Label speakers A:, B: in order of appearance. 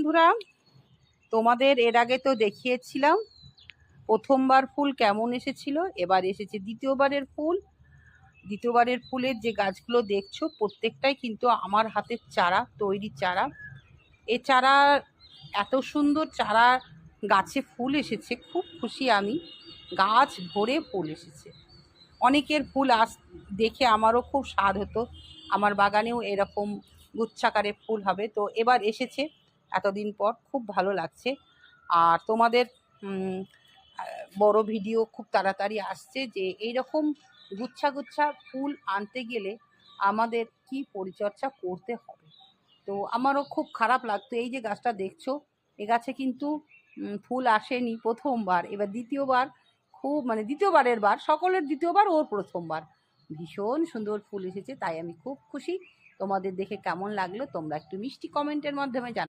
A: বন্ধুরা, তোমাদের এর আগে তো দেখিয়েছিলাম প্রথমবার ফুল কেমন এসেছিল। এবার এসেছে দ্বিতীয়বারের ফুল। দ্বিতীয়বারের ফুলের যে গাছগুলো দেখছো প্রত্যেকটাই কিন্তু আমার হাতের চারা, তৈরি চারা। এ চারা এত সুন্দর চারা গাছে ফুল এসেছে, খুব খুশি আমি। গাছ ভরে ফুল এসেছে। অনেকের ফুল দেখে আমারও খুব স্বাদ হতো, আমার বাগানেও এরকম গুচ্ছাকারে ফুল হবে। তো এবার এসেছে এতদিন পর, খুব ভালো লাগছে। আর তোমাদের বড় ভিডিও খুব তাড়াতাড়ি আসছে, যে এইরকম গুচ্ছা গুচ্ছা ফুল আনতে গেলে আমাদের কি পরিচর্যা করতে হবে। তো আমারও খুব খারাপ লাগতো। এই যে গাছটা দেখছো, এ গাছে কিন্তু ফুল আসেনি প্রথমবার, এবার দ্বিতীয়বার। খুব দ্বিতীয়বারের বার, সকলের দ্বিতীয়বার, ওর প্রথমবার। ভীষণ সুন্দর ফুল এসেছে, তাই আমি খুব খুশি। তোমাদের দেখে কেমন লাগলো তোমরা একটু মিষ্টি কমেন্টের মাধ্যমে জানাও।